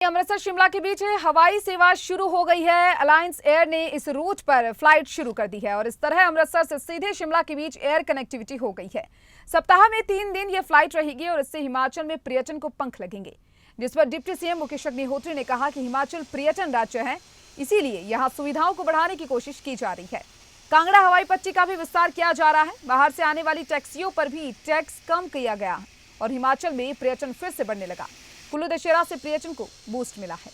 अमृतसर शिमला के बीच हवाई सेवा शुरू हो गई है। अलायंस एयर ने इस रूट पर फ्लाइट शुरू कर दी है और इस तरह अमृतसर से सीधे शिमला के बीच एयर कनेक्टिविटी हो गई है। सप्ताह में 3 दिन यह फ्लाइट रहेगी और इससे हिमाचल में पर्यटन को पंख लगेंगे, जिस पर डिप्टी सीएम मुकेश अग्निहोत्री ने कहा कि हिमाचल पर्यटन राज्य है, इसीलिए यहाँ सुविधाओं को बढ़ाने की कोशिश की जा रही है। कांगड़ा हवाई पट्टी का भी विस्तार किया जा रहा है। बाहर से आने वाली टैक्सियों पर भी टैक्स कम किया गया है और हिमाचल में पर्यटन फिर से बढ़ने लगा। कुल्लू दशहरा से पर्यटन को बूस्ट मिला है।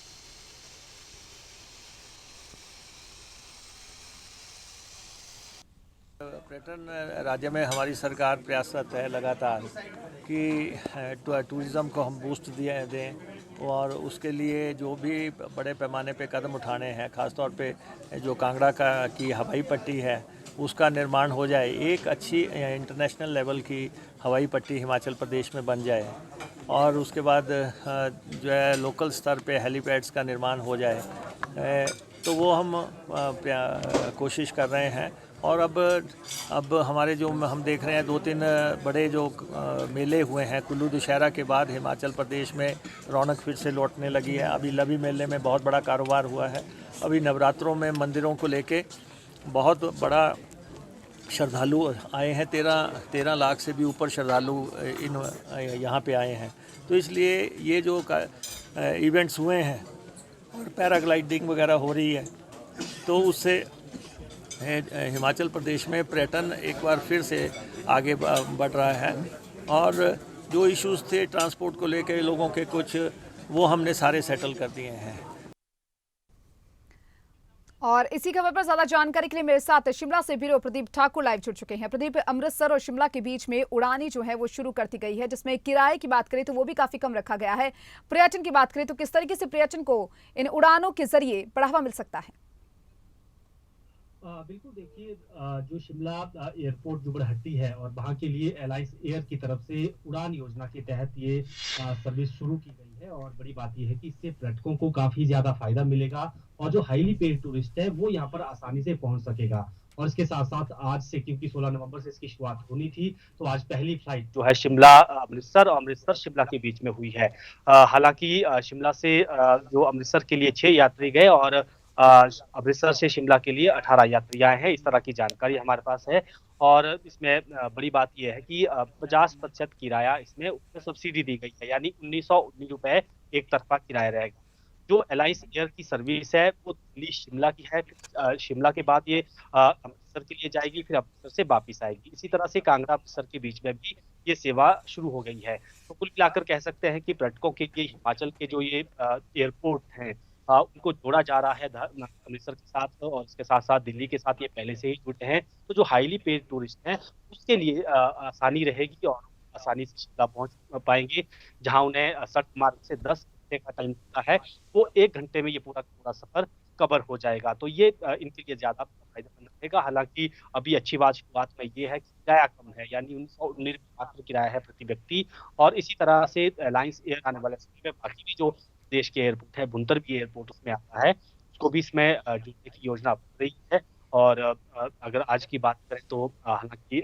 पर्यटन राज्य में हमारी सरकार प्रयासरत है लगातार कि टूरिज़्म को हम बूस्ट दें और उसके लिए जो भी बड़े पैमाने पे कदम उठाने हैं, ख़ासतौर पे जो कांगड़ा की हवाई पट्टी है उसका निर्माण हो जाए, एक अच्छी इंटरनेशनल लेवल की हवाई पट्टी हिमाचल प्रदेश में बन जाए और उसके बाद जो है लोकल स्तर पे हेलीपैड्स का निर्माण हो जाए, तो वो हम कोशिश कर रहे हैं। और अब हमारे जो हम देख रहे हैं 2-3 बड़े जो मेले हुए हैं, कुल्लू दशहरा के बाद हिमाचल प्रदेश में रौनक फिर से लौटने लगी है। अभी लवी मेले में बहुत बड़ा कारोबार हुआ है। अभी नवरात्रों में मंदिरों को लेके बहुत बड़ा श्रद्धालु आए हैं, 13 लाख से भी ऊपर श्रद्धालु यहाँ पे आए हैं। तो इसलिए ये जो इवेंट्स हुए हैं और पैराग्लाइडिंग वगैरह हो रही है, तो उससे हिमाचल प्रदेश में पर्यटन एक बार फिर से आगे बढ़ रहा है। और जो इश्यूज़ थे ट्रांसपोर्ट को लेकर लोगों के कुछ, वो हमने सारे सेटल कर दिए हैं। और इसी खबर पर ज्यादा जानकारी के लिए मेरे साथ शिमला से ब्यूरो प्रदीप ठाकुर लाइव जुड़ चुके हैं। प्रदीप, अमृतसर और शिमला के बीच में उड़ानी जो है वो शुरू कर दी गई है, जिसमें किराए की बात करें तो वो भी काफी कम रखा गया है। पर्यटन की बात करें तो किस तरीके से पर्यटन को इन उड़ानों के जरिए बढ़ावा मिल सकता है? बिल्कुल, देखिए, जो शिमला एयरपोर्ट जुबड़हट्टी है और वहाँ के लिए अलायंस एयर की तरफ से उड़ान योजना के तहत ये सर्विस शुरू की गई है। और बड़ी बात यह है कि इससे पर्यटकों को काफी ज्यादा फायदा मिलेगा और जो हाईली पेड टूरिस्ट है वो यहाँ पर आसानी से पहुंच सकेगा। और इसके साथ साथ आज से, क्योंकि 16 नवंबर से इसकी शुरुआत होनी थी, तो आज पहली फ्लाइट जो है शिमला अमृतसर और अमृतसर शिमला के बीच में हुई है। हालांकि शिमला से जो अमृतसर के लिए 6 यात्री गए और अमृतसर से शिमला के लिए 18 यात्री आए हैं। इस तरह की जानकारी हमारे पास है। और इसमें बड़ी बात यह है कि 50% किराया इसमें सब्सिडी दी गई है, यानी 1919 रुपए एक तरफा किराया रहेगा। जो अलायंस एयर की सर्विस है वो दिल्ली शिमला की है। शिमला के बाद ये अमृतसर के लिए जाएगी, फिर अमृतसर से वापिस आएगी। इसी तरह से कांगड़ा अमृतसर के बीच में भी ये सेवा शुरू हो गई है। तो कुल मिलाकर कह सकते हैं कि पर्यटकों के लिए हिमाचल के जो ये एयरपोर्ट हैं उनको जोड़ा जा रहा है अमृतसर के साथ, और इसके साथ साथ दिल्ली के साथ ये पहले से ही जुड़े हैं। तो जो हाईली पेड टूरिस्ट हैं उसके लिए आसानी रहेगी और आसानी से शिमला पहुंच पाएंगे, जहां उन्हें सड़क मार्ग से 10 घंटे का टाइम लगता है, वो 1 घंटे में ये पूरा सफर कवर हो जाएगा। तो ये इनके लिए ज्यादा फायदेमंद रहेगा। हालांकि अभी अच्छी बात शुरुआत में ये है कि किराया कम है, यानी 1919 मात्र किराया है प्रति व्यक्ति। और इसी तरह से अलायंस एयर आने वाले समय में बाकी भी जो देश के एयरपोर्ट है, भुंतर भी एयरपोर्ट उसमें आता है, उसको भी इसमें जोड़ने की योजना बन रही है। और अगर आज की बात करें तो हालांकि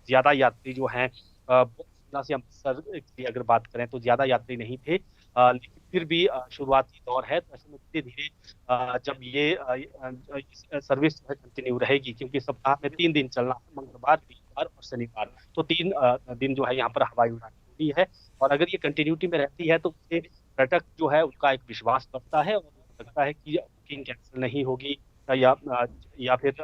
ज्यादा यात्री जो हैं शिमला से अमृतसर की अगर बात करें तो ज्यादा यात्री नहीं थे, लेकिन फिर भी शुरुआती दौर है। तो ऐसे में धीरे धीरे जब ये सर्विस कंटिन्यू रहेगी, क्योंकि सप्ताह में 3 दिन चलना है, मंगलवार, वीरवार और शनिवार, तो 3 दिन जो है यहाँ पर हवाई उड़ान होती है। और अगर ये कंटिन्यूटी में रहती है तो उससे पर्यटक जो है उनका एक विश्वास बढ़ता है और लगता है कि बुकिंग कैंसिल नहीं होगी या फिर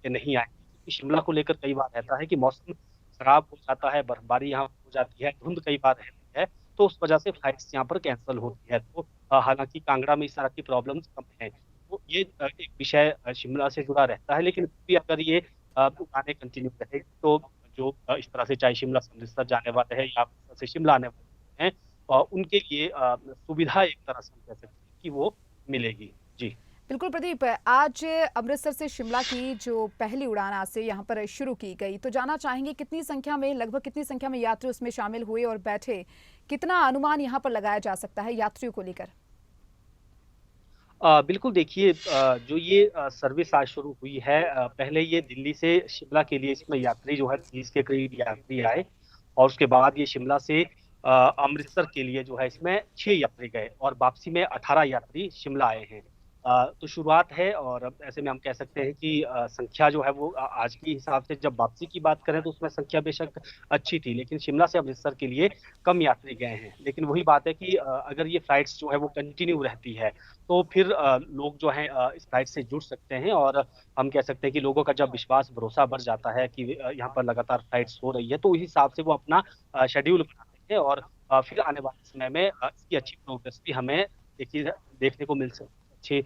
नहीं आएंगे। क्योंकि शिमला को लेकर कई बार रहता है कि मौसम खराब हो जाता है, बर्फबारी यहाँ हो जाती है, धुंध कई बार रहती है, तो उस वजह से फ्लाइट्स यहाँ पर कैंसिल होती है। तो हालांकि कांगड़ा में इस तरह की प्रॉब्लम्स कम है। तो ये एक विषय शिमला से जुड़ा रहता है, लेकिन भी अगर ये उड़ानें कंटिन्यू रहेगी तो जो इस तरह से चाहे शिमला से अमृतसर जाने वाले हैं या अमृतसर से शिमला आने वाले हैं, उनके लिए सुविधा एक तरह से हम कह सकते हैं कि वो मिलेगी। जी बिल्कुल प्रदीप, आज अमृतसर से शिमला की जो पहली उड़ान आज से यहाँ पर शुरू की गई, तो जानना चाहेंगे लगभग कितनी संख्या में यात्री उसमें शामिल हुए और बैठे, कितना अनुमान यहाँ पर लगाया जा सकता है यात्रियों को लेकर? बिल्कुल, देखिए, जो ये सर्विस आज शुरू हुई है, पहले ये दिल्ली से शिमला के लिए इसमें यात्री जो है 30 के करीब यात्री आए, और उसके बाद ये शिमला से अमृतसर के लिए जो है इसमें 6 यात्री गए और वापसी में 18 यात्री शिमला आए हैं। तो शुरुआत है और अब ऐसे में हम कह सकते हैं कि संख्या जो है वो आज के हिसाब से जब वापसी की बात करें तो उसमें संख्या बेशक अच्छी थी, लेकिन शिमला से अमृतसर के लिए कम यात्री गए हैं। लेकिन वही बात है कि अगर ये फ्लाइट्स जो है वो कंटिन्यू रहती है तो फिर लोग जो हैं इस फ्लाइट से जुड़ सकते हैं और हम कह सकते हैं कि लोगों का जब विश्वास भरोसा बढ़ जाता है कि यहाँ पर लगातार फ्लाइट्स हो रही है तो उस हिसाब से वो अपना शेड्यूल बनाते हैं और फिर आने वाले समय में इसकी अच्छी प्रोग्रेस भी हमें देखने को मिल सकती है। अच्छे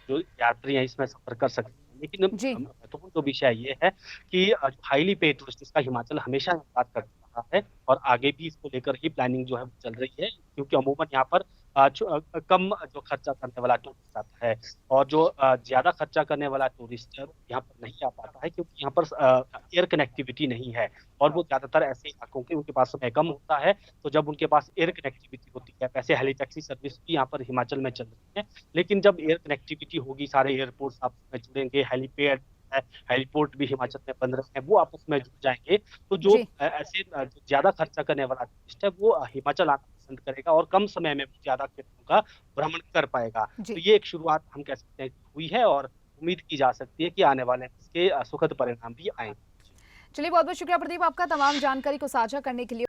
जो यात्री हैं इसमें सफर कर सकते हैं। लेकिन जी। महत्वपूर्ण जो विषय ये है कि हाईली पेड टूरिस्ट जिसका हिमाचल हमेशा बात कर रहा है और आगे भी इसको लेकर ही प्लानिंग जो है वो चल रही है, क्योंकि अमूमन यहाँ पर कम जो खर्चा करने वाला टूरिस्ट आता है और जो ज्यादा खर्चा करने वाला टूरिस्ट यहाँ पर नहीं आ पाता है, क्योंकि यहाँ पर एयर कनेक्टिविटी नहीं है और वो ज्यादातर ऐसे इलाकों के उनके पास समय कम होता है। तो जब उनके पास एयर कनेक्टिविटी होती है, वैसे हेली टैक्सी सर्विस भी यहाँ पर हिमाचल में चल रही है, लेकिन जब एयर कनेक्टिविटी होगी, सारे एयरपोर्ट्स आपस में जुड़ेंगे, हेलीपैड है, हेलीपोर्ट भी हिमाचल में बन रहे हैं, वो आपस में जुड़ जाएंगे, तो जो जी। ऐसे जो ज्यादा खर्चा करने वाला टूरिस्ट है वो हिमाचल आना पसंद करेगा और कम समय में ज्यादा क्षेत्रों का भ्रमण कर पाएगा। जी। तो ये एक शुरुआत हम कह सकते हैं कि हुई है और उम्मीद की जा सकती है कि आने वाले इसके सुखद परिणाम भी आएंगे। चलिए, बहुत बहुत शुक्रिया प्रदीप आपका तमाम जानकारी को साझा करने के लिए।